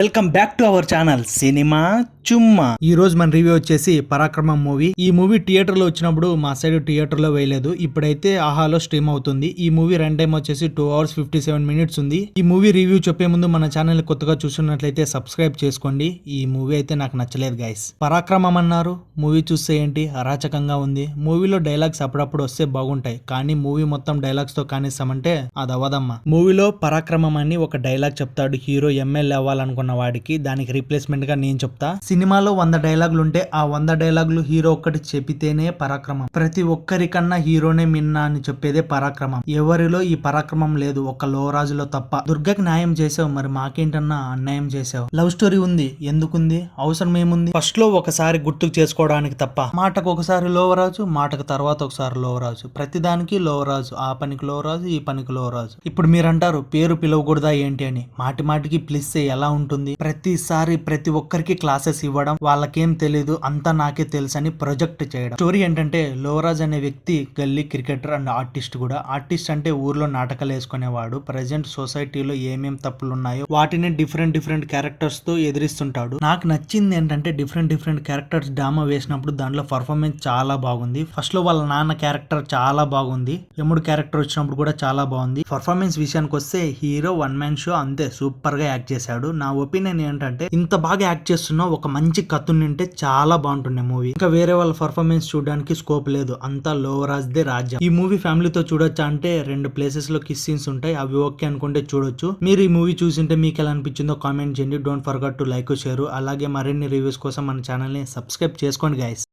Welcome back to our channel cinema Chumma. ఈ రోజు మన రివ్యూ వచ్చేసి పరాక్రమం మూవీ. ఈ మూవీ థియేటర్ లో వచ్చినప్పుడు మా సైడ్ థియేటర్ లో వేయలేదు, ఇప్పుడైతే ఆహాలో స్ట్రీమ్ అవుతుంది. ఈ మూవీ రన్ టైం వచ్చేసి 2 hours 57 minutes ఉంది. ఈ మూవీ రివ్యూ చెప్పే ముందు మన ఛానల్ కొత్తగా చూస్తున్నట్లయితే సబ్స్క్రైబ్ చేసుకోండి. ఈ మూవీ అయితే నాకు నచ్చలేదు గైస్. పరాక్రమం అన్నారు, మూవీ చూస్తే ఏంటి అరాచకంగా ఉంది. మూవీలో డైలాగ్స్ అప్పుడప్పుడు వస్తే బాగుంటాయి, కానీ మూవీ మొత్తం డైలాగ్స్ తో కానిస్తామంటే అది అవ్వదమ్మా. మూవీలో పరాక్రమం అని ఒక డైలాగ్ చెప్తాడు హీరో, ఎమ్మెల్యే అవ్వాలనుకున్న వాడికి. దానికి రీప్లేస్మెంట్ గా నేను చెప్తా. సినిమాలో 100 డైలాగులు ఉంటే ఆ 100 డైలాగులు హీరో ఒక్కటి చెప్పితేనే పరాక్రమం. ప్రతి ఒక్కరికన్నా హీరోనే మిన్నా అని చెప్పేదే పరాక్రమం. ఎవరిలో ఈ పరాక్రమం లేదు, ఒక లోరాజులో తప్ప. దుర్గకి న్యాయం చేసావు, మరి మాకేంటన్నా అన్యాయం చేసావు. లవ్ స్టోరీ ఉంది, ఎందుకుంది, అవసరం ఏముంది? ఫస్ట్ లో ఒకసారి గుర్తుకు చేసుకోవడానికి తప్ప. మాటకు ఒకసారి లోవరాజు, మాటకు తర్వాత ఒకసారి లోవరాజు, ప్రతిదానికి లోవరాజు. ఆ పనికి లోవరాజు, ఈ పనికి లోవరాజు. ఇప్పుడు మీరు అంటారు పేరు పిలవకూడదా ఏంటి అని. మాటి మాటికి పిలిస్తే ఎలా ఉంటుంది? ప్రతిసారి ప్రతి ఒక్కరికి క్లాసెస్ ఇవ్వడం, వాళ్ళకేం తెలీదు అంతా నాకే తెలుసు అని ప్రొజెక్ట్ చేయడం. స్టోరీ ఏంటంటే లోవరాజ్ అనే వ్యక్తి గల్లీ క్రికెటర్ అండ్ ఆర్టిస్ట్ కూడా. ఆర్టిస్ట్ అంటే ఊర్లో నాటకాలు వేసుకునేవాడు. ప్రజెంట్ సొసైటీలో ఏమేం తప్పులు ఉన్నాయో వాటిని డిఫరెంట్ క్యారెక్టర్స్ తో ఎదిరిస్తుంటాడు. నాకు నచ్చింది ఏంటంటే డిఫరెంట్ క్యారెక్టర్స్ డ్రామా వేసినప్పుడు దాంట్లో పర్ఫార్మెన్స్ చాలా బాగుంది. ఫస్ట్ లో వాళ్ళ నాన్న క్యారెక్టర్ చాలా బాగుంది, యముడు క్యారెక్టర్ వచ్చినప్పుడు కూడా చాలా బాగుంది. పర్ఫార్మెన్స్ విషయానికి వస్తే హీరో 1 man షో అంతే, సూపర్ గా యాక్ట్ చేశాడు. నా ఒపీనియన్ ఏంటంటే ఇంత బాగా యాక్ట్ చేస్తున్నా ఒక మంచి కథ ఉంటే చాలా బాగుంటుండే మూవీ. ఇంకా వేరే వాళ్ళ పర్ఫార్మెన్స్ చూడడానికి స్కోప్ లేదు, అంతా లోవరాజ్ దే రాజ్యం. ఈ మూవీ ఫ్యామిలీతో చూడొచ్చా అంటే 2 places లో కిస్ సీన్స్ ఉంటాయి, అవి ఓకే అనుకుంటే చూడొచ్చు. మీరు ఈ మూవీ చూసింటే మీకు ఎలా అనిపించిందో కామెంట్ చేయండి. Don't forget to like, share. అలాగే మరిన్ని రివ్యూస్ కోసం మన ఛానల్ ని సబ్స్క్రైబ్ చేసుకోండి గైస్.